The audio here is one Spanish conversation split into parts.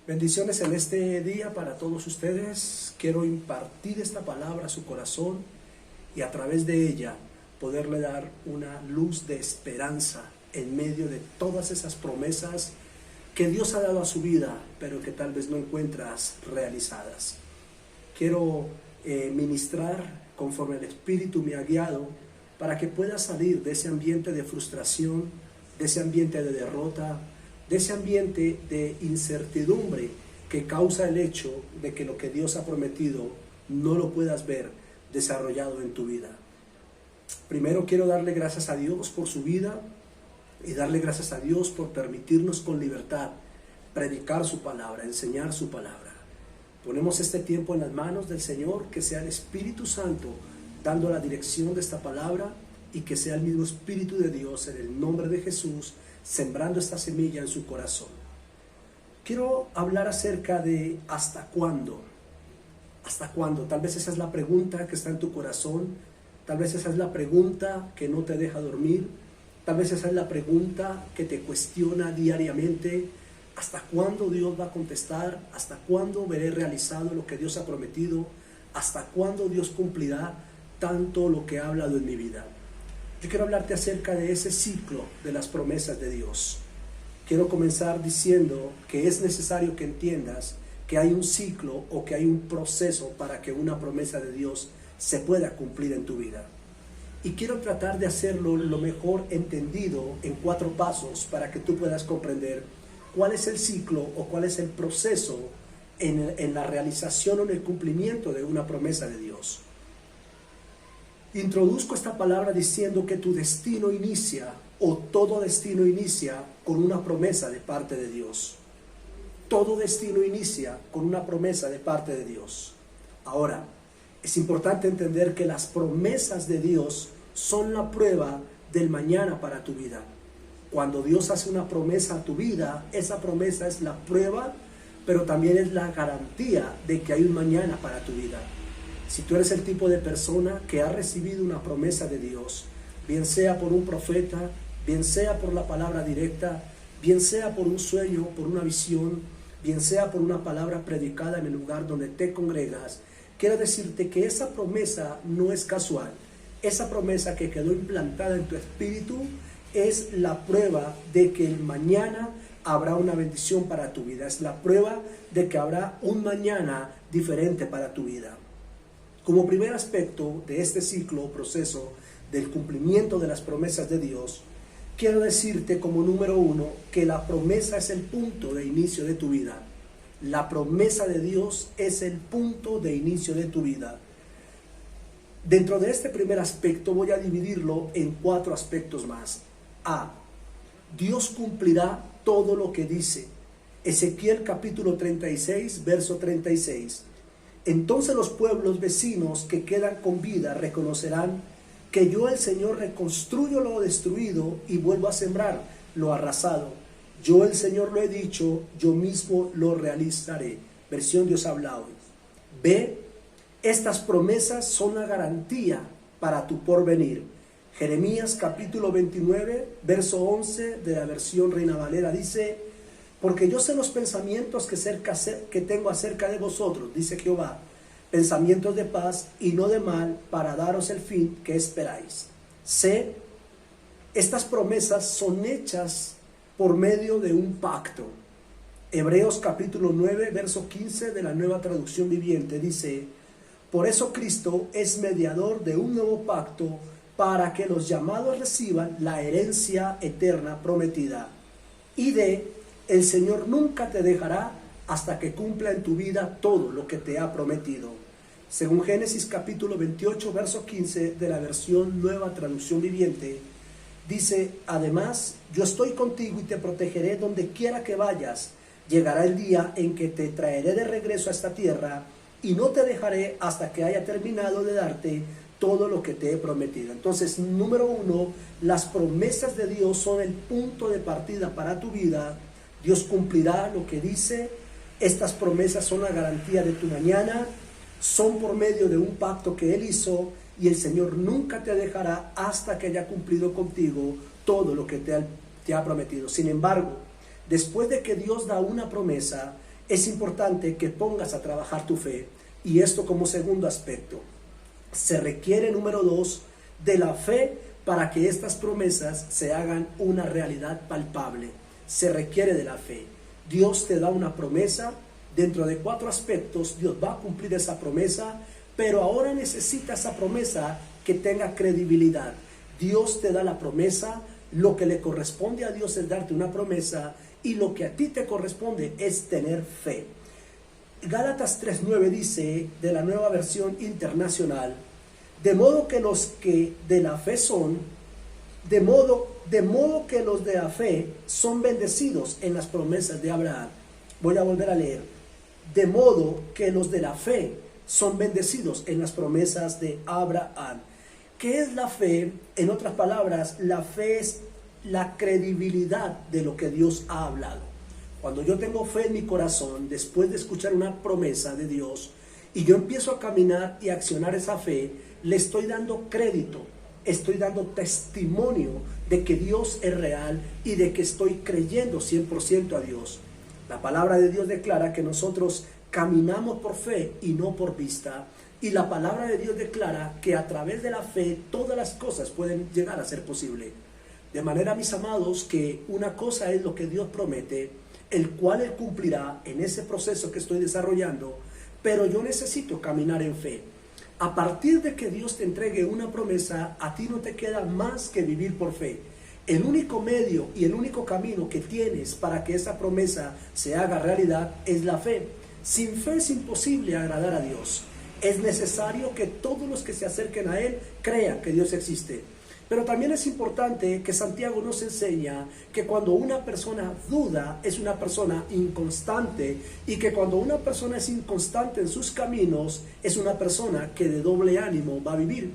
Bendiciones en este día para todos ustedes. Quiero impartir esta palabra a su corazón y a través de ella poderle dar una luz de esperanza en medio de todas esas promesas que Dios ha dado a su vida, pero que tal vez no encuentras realizadas. Quiero ministrar conforme el Espíritu me ha guiado para que puedas salir de ese ambiente de frustración, de ese ambiente de derrota, de ese ambiente de incertidumbre que causa el hecho de que lo que Dios ha prometido no lo puedas ver desarrollado en tu vida. Primero quiero darle gracias a Dios por su vida y darle gracias a Dios por permitirnos con libertad predicar su palabra, enseñar su palabra. Ponemos este tiempo en las manos del Señor, que sea el Espíritu Santo dando la dirección de esta palabra y que sea el mismo Espíritu de Dios en el nombre de Jesús sembrando esta semilla en su corazón. Quiero hablar acerca de ¿hasta cuándo? ¿Hasta cuándo? Tal vez esa es la pregunta que está en tu corazón, tal vez esa es la pregunta que no te deja dormir, tal vez esa es la pregunta que te cuestiona diariamente. ¿Hasta cuándo Dios va a contestar? ¿Hasta cuándo veré realizado lo que Dios ha prometido? ¿Hasta cuándo Dios cumplirá tanto lo que ha hablado en mi vida? Yo quiero hablarte acerca de ese ciclo de las promesas de Dios. Quiero comenzar diciendo que es necesario que entiendas que hay un ciclo o que hay un proceso para que una promesa de Dios se pueda cumplir en tu vida. Y quiero tratar de hacerlo lo mejor entendido en 4 pasos para que tú puedas comprender cuál es el ciclo o cuál es el proceso en la realización o en el cumplimiento de una promesa de Dios. Introduzco esta palabra diciendo que tu destino inicia, o todo destino inicia, con una promesa de parte de Dios. Todo destino inicia con una promesa de parte de Dios. Ahora, es importante entender que las promesas de Dios son la prueba del mañana para tu vida. Cuando Dios hace una promesa a tu vida, esa promesa es la prueba, pero también es la garantía de que hay un mañana para tu vida. Si tú eres el tipo de persona que ha recibido una promesa de Dios, bien sea por un profeta, bien sea por la palabra directa, bien sea por un sueño, por una visión, bien sea por una palabra predicada en el lugar donde te congregas, quiero decirte que esa promesa no es casual. Esa promesa que quedó implantada en tu espíritu es la prueba de que el mañana habrá una bendición para tu vida. Es la prueba de que habrá un mañana diferente para tu vida. Como primer aspecto de este ciclo o proceso del cumplimiento de las promesas de Dios, quiero decirte como número 1 que la promesa es el punto de inicio de tu vida. La promesa de Dios es el punto de inicio de tu vida. Dentro de este primer aspecto voy a dividirlo en 4 aspectos más. A. Dios cumplirá todo lo que dice. Ezequiel capítulo 36, verso 36. Entonces los pueblos vecinos que quedan con vida reconocerán que yo el Señor reconstruyo lo destruido y vuelvo a sembrar lo arrasado. Yo el Señor lo he dicho, yo mismo lo realizaré. Versión Dios habla hoy. B. Estas promesas son la garantía para tu porvenir. Jeremías capítulo 29, verso 11 de la versión Reina Valera dice: porque yo sé los pensamientos que tengo acerca de vosotros, dice Jehová, pensamientos de paz y no de mal, para daros el fin que esperáis. C. Estas promesas son hechas por medio de un pacto. Hebreos capítulo 9, verso 15 de la Nueva Traducción Viviente dice: por eso Cristo es mediador de un nuevo pacto, para que los llamados reciban la herencia eterna prometida. Y D. El Señor nunca te dejará hasta que cumpla en tu vida todo lo que te ha prometido. Según Génesis capítulo 28, verso 15 de la versión Nueva Traducción Viviente, dice: además, yo estoy contigo y te protegeré donde quiera que vayas. Llegará el día en que te traeré de regreso a esta tierra y no te dejaré hasta que haya terminado de darte todo lo que te he prometido. Entonces, número 1, las promesas de Dios son el punto de partida para tu vida. Dios cumplirá lo que dice. Estas promesas son la garantía de tu mañana. Son por medio de un pacto que Él hizo, y el Señor nunca te dejará hasta que haya cumplido contigo todo lo que te ha prometido. Sin embargo, después de que Dios da una promesa, es importante que pongas a trabajar tu fe. Y esto como segundo aspecto. Se requiere, número 2, de la fe para que estas promesas se hagan una realidad palpable. Se requiere de la fe. Dios te da una promesa. Dentro de 4 aspectos, Dios va a cumplir esa promesa, pero ahora necesita esa promesa que tenga credibilidad. Dios te da la promesa, lo que le corresponde a Dios es darte una promesa, y lo que a ti te corresponde es tener fe. Gálatas 3:9 dice, de la Nueva Versión Internacional, de modo que los que de la fe son, de modo que los de la fe son bendecidos en las promesas de Abraham. Voy a volver a leer. De modo que los de la fe son bendecidos en las promesas de Abraham. ¿Qué es la fe? En otras palabras, la fe es la credibilidad de lo que Dios ha hablado. Cuando yo tengo fe en mi corazón, después de escuchar una promesa de Dios, y yo empiezo a caminar y a accionar esa fe, le estoy dando crédito, estoy dando testimonio de que Dios es real y de que estoy creyendo 100% a Dios. La palabra de Dios declara que nosotros caminamos por fe y no por vista. Y la palabra de Dios declara que a través de la fe todas las cosas pueden llegar a ser posible. De manera, mis amados, que una cosa es lo que Dios promete, el cual Él cumplirá en ese proceso que estoy desarrollando, pero yo necesito caminar en fe. A partir de que Dios te entregue una promesa, a ti no te queda más que vivir por fe. El único medio y el único camino que tienes para que esa promesa se haga realidad es la fe. Sin fe es imposible agradar a Dios. Es necesario que todos los que se acerquen a Él crean que Dios existe. Pero también es importante que Santiago nos enseña que cuando una persona duda es una persona inconstante, y que cuando una persona es inconstante en sus caminos es una persona que de doble ánimo va a vivir.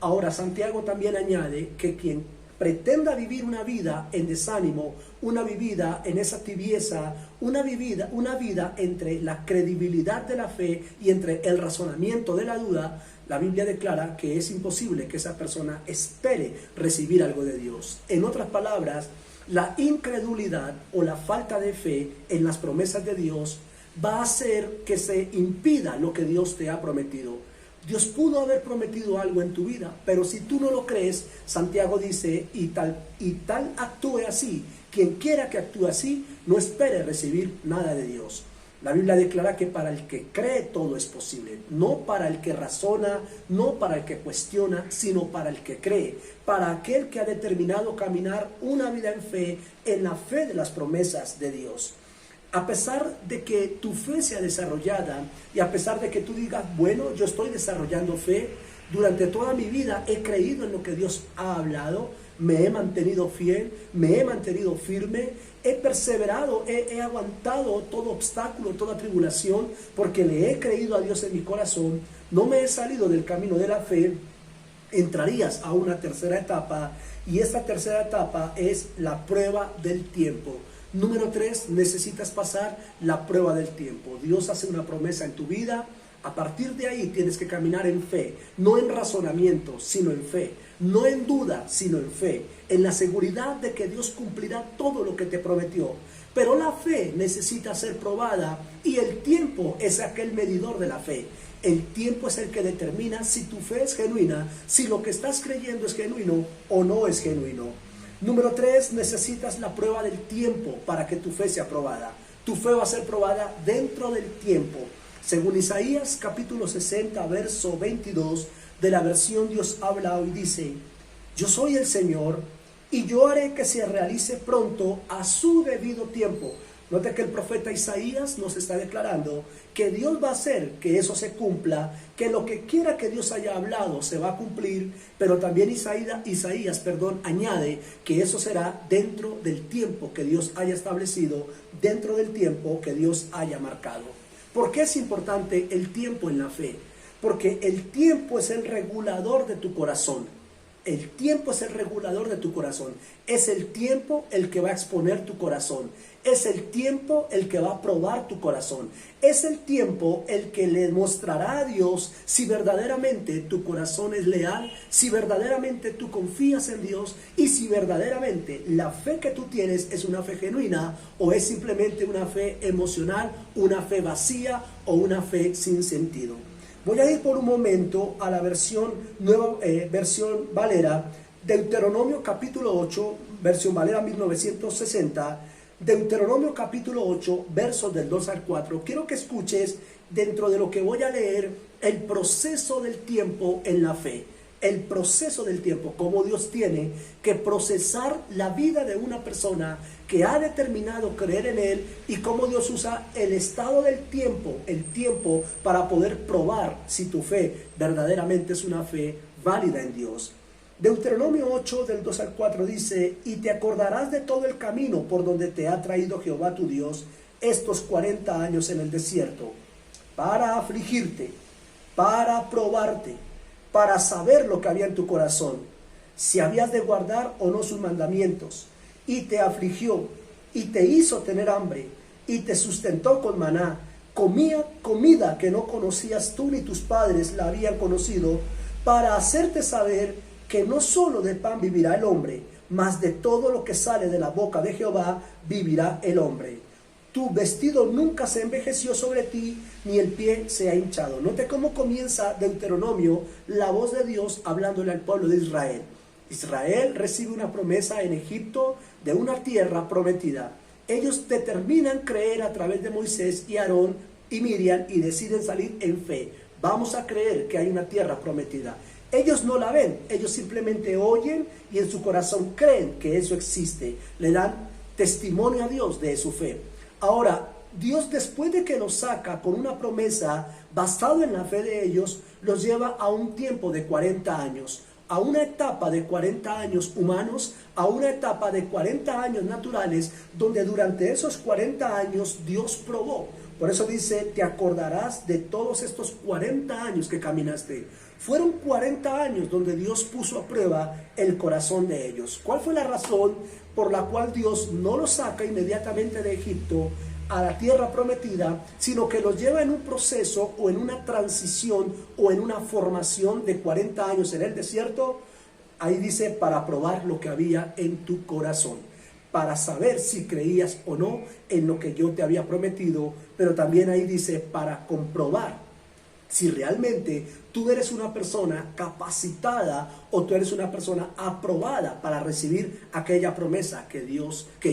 Ahora Santiago también añade que quien pretenda vivir una vida en desánimo, una vida en esa tibieza, una vida entre la credibilidad de la fe y entre el razonamiento de la duda, la Biblia declara que es imposible que esa persona espere recibir algo de Dios. En otras palabras, la incredulidad o la falta de fe en las promesas de Dios va a hacer que se impida lo que Dios te ha prometido. Dios pudo haber prometido algo en tu vida, pero si tú no lo crees, Santiago dice, y tal actúe así. Quien quiera que actúe así, no espere recibir nada de Dios. La Biblia declara que para el que cree todo es posible, no para el que razona, no para el que cuestiona, sino para el que cree, para aquel que ha determinado caminar una vida en fe, en la fe de las promesas de Dios. A pesar de que tu fe sea desarrollada y a pesar de que tú digas, bueno, yo estoy desarrollando fe, durante toda mi vida he creído en lo que Dios ha hablado, me he mantenido fiel, me he mantenido firme, he perseverado, he aguantado todo obstáculo, toda tribulación, porque le he creído a Dios en mi corazón, no me he salido del camino de la fe. Entrarías a una tercera etapa, y esta tercera etapa es la prueba del tiempo. Número 3, necesitas pasar la prueba del tiempo. Dios hace una promesa en tu vida. A partir de ahí tienes que caminar en fe, no en razonamiento, sino en fe, no en duda, sino en fe, en la seguridad de que Dios cumplirá todo lo que te prometió. Pero la fe necesita ser probada, y el tiempo es aquel medidor de la fe. El tiempo es el que determina si tu fe es genuina, si lo que estás creyendo es genuino o no es genuino. Número 3, necesitas la prueba del tiempo para que tu fe sea probada. Tu fe va a ser probada dentro del tiempo. Según Isaías capítulo 60, verso 22, de la versión Dios habla hoy, dice: yo soy el Señor, y yo haré que se realice pronto a su debido tiempo. Note que el profeta Isaías nos está declarando que Dios va a hacer que eso se cumpla, que lo que quiera que Dios haya hablado se va a cumplir, pero también Isaías añade que eso será dentro del tiempo que Dios haya establecido, dentro del tiempo que Dios haya marcado. ¿Por qué es importante el tiempo en la fe? Porque el tiempo es el regulador de tu corazón. El tiempo es el regulador de tu corazón. Es el tiempo el que va a exponer tu corazón. Es el tiempo el que va a probar tu corazón. Es el tiempo el que le mostrará a Dios si verdaderamente tu corazón es leal, si verdaderamente tú confías en Dios y si verdaderamente la fe que tú tienes es una fe genuina o es simplemente una fe emocional, una fe vacía o una fe sin sentido. Voy a ir por un momento a la versión Valera, Deuteronomio capítulo 8, versión Valera 1960. Deuteronomio capítulo 8, versos del 2 al 4. Quiero que escuches dentro de lo que voy a leer el proceso del tiempo en la fe. El proceso del tiempo, cómo Dios tiene que procesar la vida de una persona que ha determinado creer en Él y cómo Dios usa el estado del tiempo, el tiempo para poder probar si tu fe verdaderamente es una fe válida en Dios. Deuteronomio 8 del 2 al 4 dice: y te acordarás de todo el camino por donde te ha traído Jehová tu Dios estos 40 años en el desierto, para afligirte, para probarte, para saber lo que había en tu corazón, si habías de guardar o no sus mandamientos. Y te afligió, y te hizo tener hambre, y te sustentó con maná, comida que no conocías tú ni tus padres la habían conocido, para hacerte saber que no solo de pan vivirá el hombre, mas de todo lo que sale de la boca de Jehová vivirá el hombre. Tu vestido nunca se envejeció sobre ti, ni el pie se ha hinchado. Note cómo comienza Deuteronomio, la voz de Dios hablándole al pueblo de Israel. Israel recibe una promesa en Egipto de una tierra prometida. Ellos determinan creer a través de Moisés y Aarón y Miriam y deciden salir en fe. Vamos a creer que hay una tierra prometida. Ellos no la ven, ellos simplemente oyen y en su corazón creen que eso existe. Le dan testimonio a Dios de su fe. Ahora, Dios, después de que los saca con una promesa basada en la fe de ellos, los lleva a un tiempo de 40 años, a una etapa de 40 años humanos, a una etapa de 40 años naturales, donde durante esos 40 años Dios probó. Por eso dice: te acordarás de todos estos 40 años que caminaste. Fueron 40 años donde Dios puso a prueba el corazón de ellos. ¿Cuál fue la razón por la cual Dios no los saca inmediatamente de Egipto a la tierra prometida, sino que los lleva en un proceso o en una transición o en una formación de 40 años en el desierto? Ahí dice: para probar lo que había en tu corazón, para saber si creías o no en lo que yo te había prometido, pero también ahí dice: para comprobar si realmente tú eres una persona capacitada o tú eres una persona aprobada para recibir aquella promesa que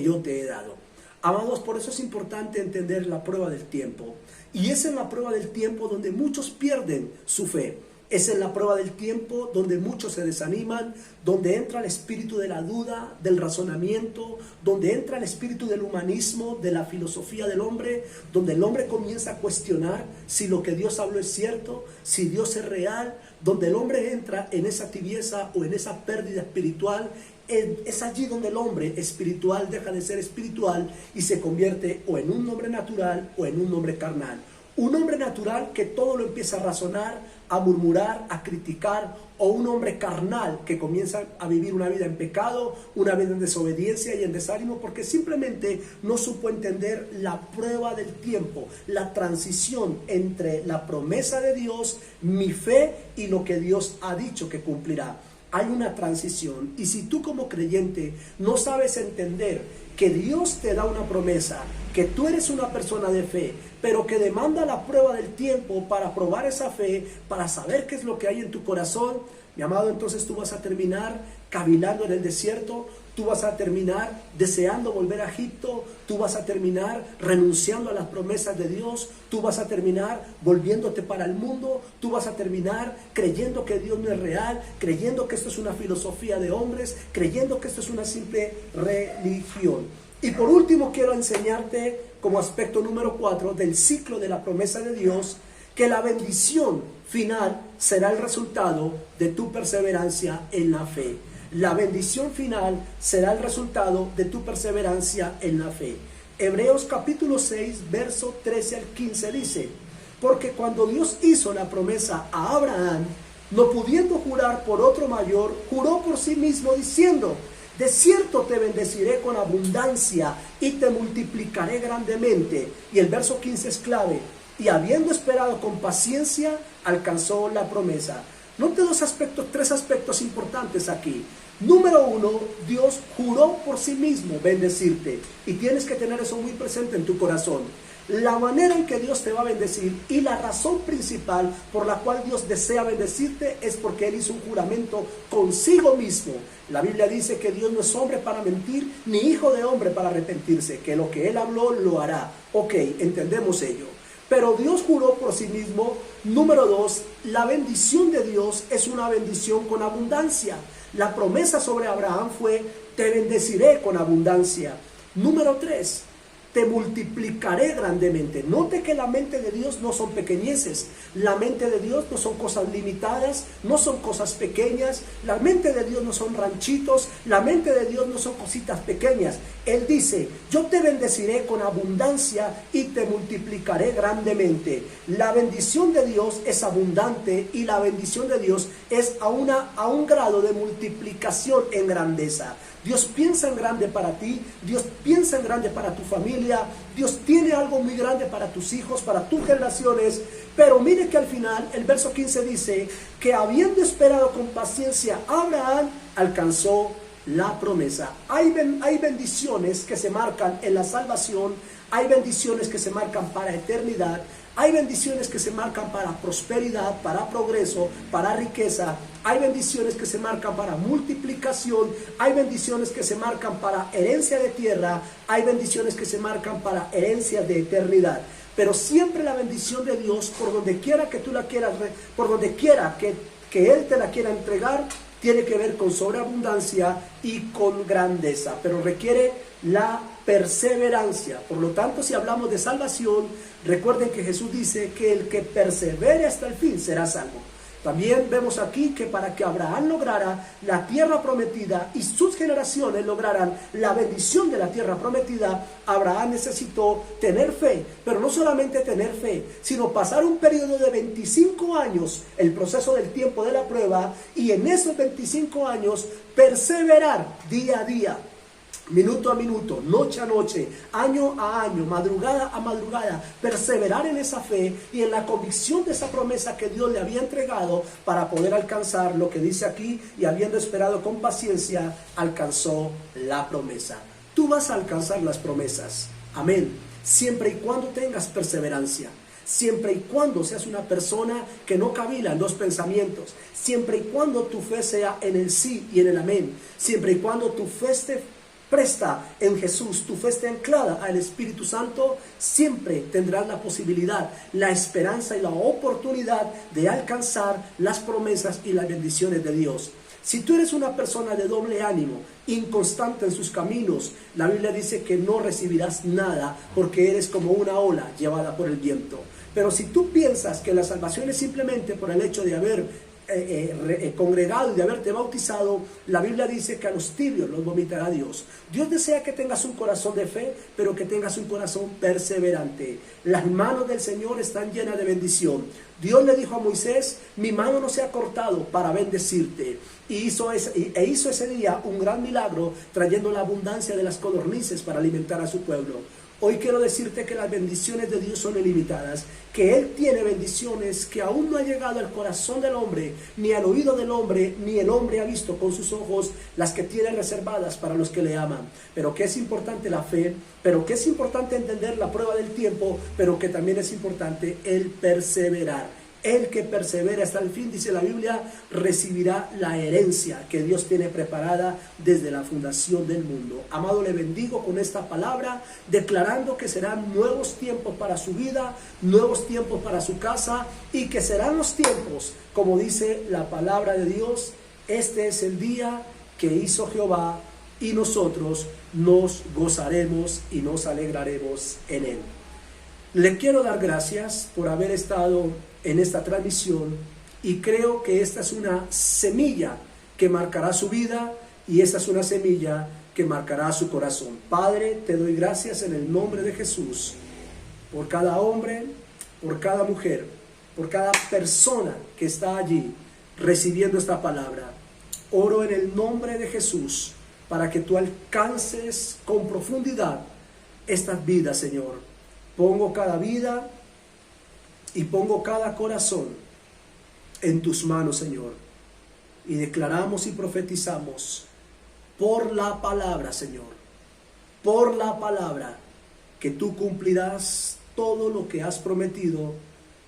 yo te he dado. Amados, por eso es importante entender la prueba del tiempo. Y es en la prueba del tiempo donde muchos pierden su fe. Es en la prueba del tiempo donde muchos se desaniman, donde entra el espíritu de la duda, del razonamiento, donde entra el espíritu del humanismo, de la filosofía del hombre, donde el hombre comienza a cuestionar si lo que Dios habló es cierto, si Dios es real, donde el hombre entra en esa tibieza o en esa pérdida espiritual. Es allí donde el hombre espiritual deja de ser espiritual y se convierte o en un hombre natural o en un hombre carnal. Un hombre natural que todo lo empieza a razonar, a murmurar, a criticar, o un hombre carnal que comienza a vivir una vida en pecado, una vida en desobediencia y en desánimo, porque simplemente no supo entender la prueba del tiempo, la transición entre la promesa de Dios, mi fe y lo que Dios ha dicho que cumplirá. Hay una transición, y si tú como creyente no sabes entender que Dios te da una promesa, que tú eres una persona de fe, pero que demanda la prueba del tiempo para probar esa fe, para saber qué es lo que hay en tu corazón, mi amado, entonces tú vas a terminar cavilando en el desierto, tú vas a terminar deseando volver a Egipto, tú vas a terminar renunciando a las promesas de Dios, tú vas a terminar volviéndote para el mundo, tú vas a terminar creyendo que Dios no es real, creyendo que esto es una filosofía de hombres, creyendo que esto es una simple religión. Y por último quiero enseñarte como aspecto número 4 del ciclo de la promesa de Dios, que la bendición final será el resultado de tu perseverancia en la fe. La bendición final será el resultado de tu perseverancia en la fe. Hebreos capítulo 6, verso 13 al 15 dice: porque cuando Dios hizo la promesa a Abraham, no pudiendo jurar por otro mayor, juró por sí mismo diciendo: De cierto te bendeciré con abundancia y te multiplicaré grandemente. Y el verso 15 es clave. Y habiendo esperado con paciencia, alcanzó la promesa. Note tres aspectos importantes aquí. Número uno, Dios juró por sí mismo bendecirte. Y tienes que tener eso muy presente en tu corazón. La manera en que Dios te va a bendecir y la razón principal por la cual Dios desea bendecirte es porque Él hizo un juramento consigo mismo. La Biblia dice que Dios no es hombre para mentir, ni hijo de hombre para arrepentirse, que lo que Él habló lo hará. Ok, entendemos ello. Pero Dios juró por sí mismo. Número dos, la bendición de Dios es una bendición con abundancia. La promesa sobre Abraham fue: te bendeciré con abundancia. Número tres, te multiplicaré grandemente. Note que la mente de Dios no son pequeñeces. La mente de Dios no son cosas limitadas, no son cosas pequeñas. La mente de Dios no son ranchitos. La mente de Dios no son cositas pequeñas. Él dice: yo te bendeciré con abundancia y te multiplicaré grandemente. La bendición de Dios es abundante y la bendición de Dios es a un grado de multiplicación en grandeza. Dios piensa en grande para ti, Dios piensa en grande para tu familia, Dios tiene algo muy grande para tus hijos, para tus generaciones. Pero mire que al final el verso 15 dice que habiendo esperado con paciencia, Abraham alcanzó la promesa. Hay bendiciones que se marcan en la salvación, hay bendiciones que se marcan para eternidad, hay bendiciones que se marcan para prosperidad, para progreso, para riqueza. Hay bendiciones que se marcan para multiplicación. Hay bendiciones que se marcan para herencia de tierra. Hay bendiciones que se marcan para herencia de eternidad. Pero siempre la bendición de Dios, por donde quiera que tú la quieras, por donde quiera que Él te la quiera entregar, tiene que ver con sobreabundancia y con grandeza, pero requiere la perseverancia. Por lo tanto, si hablamos de salvación, recuerden que Jesús dice que el que persevere hasta el fin será salvo. También vemos aquí que para que Abraham lograra la tierra prometida y sus generaciones lograran la bendición de la tierra prometida, Abraham necesitó tener fe, pero no solamente tener fe, sino pasar un periodo de 25 años, el proceso del tiempo de la prueba, y en esos 25 años perseverar día a día, minuto a minuto, noche a noche, año a año, madrugada a madrugada, perseverar en esa fe y en la convicción de esa promesa que Dios le había entregado para poder alcanzar lo que dice aquí: y habiendo esperado con paciencia, alcanzó la promesa. Tú vas a alcanzar las promesas, amén, siempre y cuando tengas perseverancia. Siempre y cuando seas una persona que no cavila en dos pensamientos, siempre y cuando tu fe sea en el sí y en el amén, siempre y cuando tu fe esté presta en Jesús, tu fe esté anclada al Espíritu Santo, siempre tendrás la posibilidad, la esperanza y la oportunidad de alcanzar las promesas y las bendiciones de Dios. Si tú eres una persona de doble ánimo, inconstante en sus caminos, la Biblia dice que no recibirás nada porque eres como una ola llevada por el viento. Pero si tú piensas que la salvación es simplemente por el hecho de haber congregado y de haberte bautizado, la Biblia dice que a los tibios los vomitará Dios. Dios desea que tengas un corazón de fe, pero que tengas un corazón perseverante. Las manos del Señor están llenas de bendición. Dios le dijo a Moisés: mi mano no se ha cortado para bendecirte. Y hizo ese día un gran milagro, trayendo la abundancia de las codornices para alimentar a su pueblo. Hoy quiero decirte que las bendiciones de Dios son ilimitadas, que Él tiene bendiciones que aún no ha llegado al corazón del hombre, ni al oído del hombre, ni el hombre ha visto con sus ojos, las que tiene reservadas para los que le aman. Pero que es importante la fe, pero que es importante entender la prueba del tiempo, pero que también es importante el perseverar. El que persevera hasta el fin, dice la Biblia, recibirá la herencia que Dios tiene preparada desde la fundación del mundo. Amado, le bendigo con esta palabra, declarando que serán nuevos tiempos para su vida, nuevos tiempos para su casa, y que serán los tiempos, como dice la palabra de Dios: este es el día que hizo Jehová, y nosotros nos gozaremos y nos alegraremos en él. Le quiero dar gracias por haber estado en esta transmisión, y creo que esta es una semilla que marcará su vida, y esta es una semilla que marcará su corazón. Padre, te doy gracias en el nombre de Jesús por cada hombre, por cada mujer, por cada persona que está allí recibiendo esta palabra. Oro en el nombre de Jesús para que tú alcances con profundidad estas vidas, Señor. Pongo cada vida y pongo cada corazón en tus manos, Señor. Y declaramos y profetizamos por la palabra, Señor, por la palabra, que tú cumplirás todo lo que has prometido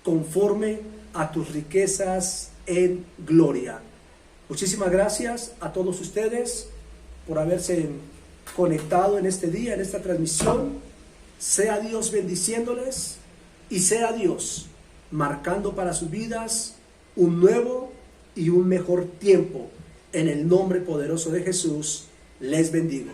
conforme a tus riquezas en gloria. Muchísimas gracias a todos ustedes por haberse conectado en este día, en esta transmisión. Sea Dios bendiciéndoles y sea Dios marcando para sus vidas un nuevo y un mejor tiempo. En el nombre poderoso de Jesús, les bendigo.